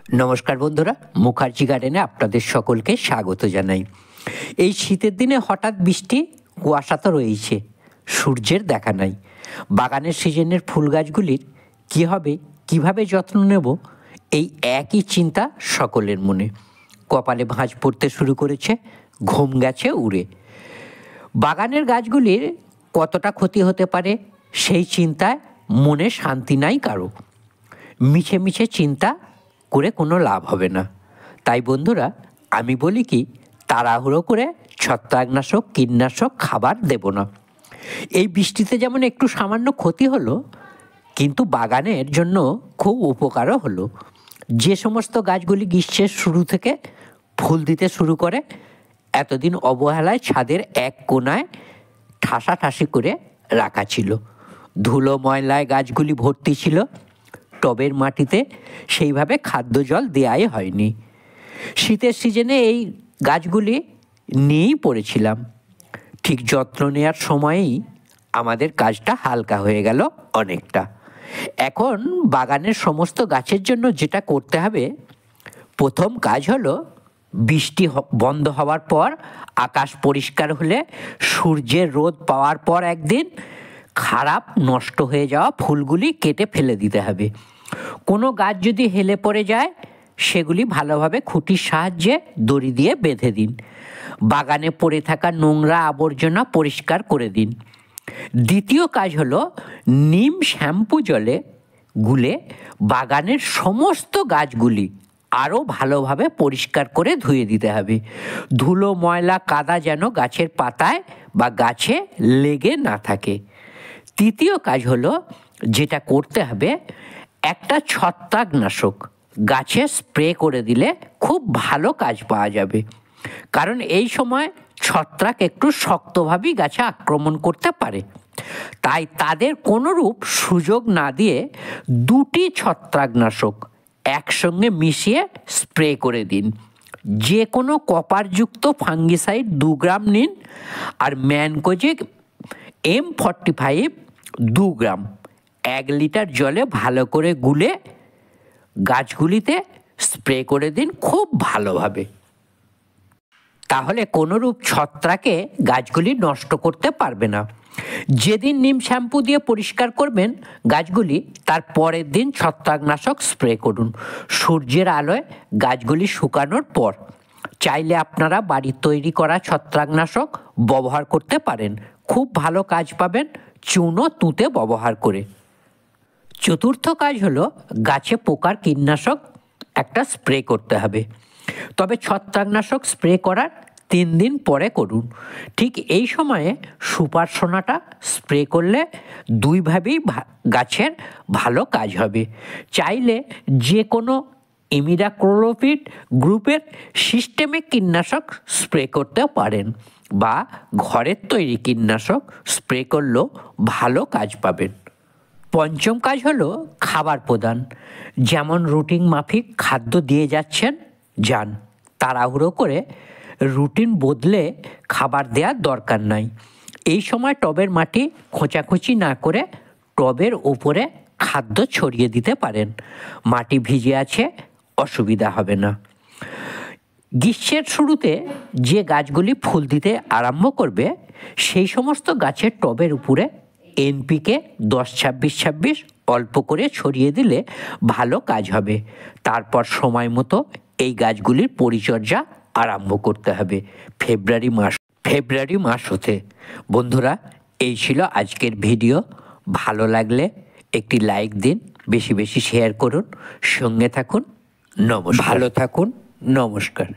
নমস্কার বন্ধুরা, মুখার্জি গার্ডেনে আপনাদের সকলকে স্বাগত জানাই। এই শীতের দিনে হঠাৎ বৃষ্টি, কুয়াশা তো রয়েছে, সূর্যের দেখা নাই। বাগানের সিজনের ফুল গাছগুলির কী হবে, কিভাবে যত্ন নেব, এই একই চিন্তা সকলের মনে। কপালে ভাঁজ পড়তে শুরু করেছে, ঘুম গেছে উড়ে। বাগানের গাছগুলির কতটা ক্ষতি হতে পারে সেই চিন্তায় মনে শান্তি নাই কারো। মিছে মিছে চিন্তা করে কোনো লাভ হবে না। তাই বন্ধুরা, আমি বলি কি, তাড়াহুড়ো করে ছত্রাকনাশক, কীটনাশক খাবার দেব না। এই বৃষ্টিতে যেমন একটু সামান্য ক্ষতি হলো, কিন্তু বাগানের জন্য খুব উপকারও হলো। যে সমস্ত গাছগুলি গ্রীষ্মের শুরু থেকে ফুল দিতে শুরু করে, এতদিন অবহেলায় ছাদের এক কোণায় ঠাসাঠাসি করে রাখা ছিল। ধুলো ময়লায় গাছগুলি ভর্তি ছিল, টবের মাটিতে সেইভাবে খাদ্য জল দেওয়াই হয়নি। শীতের সিজনে এই গাছগুলি নিয়েই পড়েছিলাম। ঠিক যত্ন নেওয়ার সময়েই আমাদের কাজটা হালকা হয়ে গেল অনেকটা। এখন বাগানের সমস্ত গাছের জন্য যেটা করতে হবে, প্রথম কাজ হলো বৃষ্টি বন্ধ হওয়ার পর, আকাশ পরিষ্কার হলে, সূর্যের রোদ পাওয়ার পর একদিন খারাপ নষ্ট হয়ে যাওয়া ফুলগুলি কেটে ফেলে দিতে হবে। কোনো গাছ যদি হেলে পড়ে যায়, সেগুলি ভালোভাবে খুঁটির সাহায্যে দড়ি দিয়ে বেঁধে দিন। বাগানে পড়ে থাকা নোংরা আবর্জনা পরিষ্কার করে দিন। দ্বিতীয় কাজ হলো নিম শ্যাম্পু জলে গুলে বাগানের সমস্ত গাছগুলি আরও ভালোভাবে পরিষ্কার করে ধুয়ে দিতে হবে। ধুলো ময়লা কাদা যেন গাছের পাতায় বা গাছে লেগে না থাকে। তৃতীয় কাজ হলো, যেটা করতে হবে, একটা ছত্রাকনাশক গাছে স্প্রে করে দিলে খুব ভালো কাজ পাওয়া যাবে। কারণ এই সময় ছত্রাক একটু শক্তভাবেই গাছে আক্রমণ করতে পারে। তাই তাদের কোনোরূপ সুযোগ না দিয়ে দুটি ছত্রাকনাশক একসঙ্গে মিশিয়ে স্প্রে করে দিন। যে কোনো কপারযুক্ত ফাঙ্গিসাইড 2 গ্রাম নিন, আর ম্যানকোজেব M45 2 গ্রাম 1 লিটার জলে ভালো করে গুলে গাছগুলিতে স্প্রে করে দিন খুব ভালোভাবে। তাহলে কোনোরূপ ছত্রাকে গাছগুলি নষ্ট করতে পারবে না। যেদিন নিম শ্যাম্পু দিয়ে পরিষ্কার করবেন গাছগুলি, তার পরের দিন ছত্রাকনাশক স্প্রে করুন সূর্যের আলোয় গাছগুলি শুকানোর পর। চাইলে আপনারা বাড়ির তৈরি করা ছত্রাকনাশক ব্যবহার করতে পারেন, খুব ভালো কাজ পাবেন চুনো তুঁতে ব্যবহার করে। চতুর্থ কাজ হলো গাছে পোকার কীটনাশক একটা স্প্রে করতে হবে। তবে ছত্রাকনাশক স্প্রে করার 3 দিন পরে করুন। ঠিক এই সময়ে সুপার সোনাটা স্প্রে করলে দুইভাবেই গাছের ভালো কাজ হবে। চাইলে যে কোনো ইমিডাক্লোপিড গ্রুপের সিস্টেমিক কীটনাশক স্প্রে করতেও পারেন, বা ঘরের তৈরি কীটনাশক স্প্রে করলেও ভালো কাজ পাবেন। পঞ্চম কাজ হলো খাবার প্রদান। যেমন রুটিন মাফিক খাদ্য দিয়ে যাচ্ছেন, যান। তাড়াহুড়ো করে রুটিন বদলে খাবার দেওয়ার দরকার নাই। এই সময় টবের মাটি খোঁচাখুচি না করে টবের উপরে খাদ্য ছড়িয়ে দিতে পারেন। মাটি ভিজে আছে, অসুবিধা হবে না। গ্রীষ্মের শুরুতে যে গাছগুলি ফুল দিতে আরম্ভ করবে, সেই সমস্ত গাছের টবের উপরে NPK 10-26-26 অল্প করে ছড়িয়ে দিলে ভালো কাজ হবে। তারপর সময় মতো এই গাছগুলির পরিচর্যা আরম্ভ করতে হবে ফেব্রুয়ারি মাস হতে। বন্ধুরা, এই ছিল আজকের ভিডিও। ভালো লাগলে একটি লাইক দিন, বেশি বেশি শেয়ার করুন, সঙ্গে থাকুন। ভালো থাকুন। নমস্কার।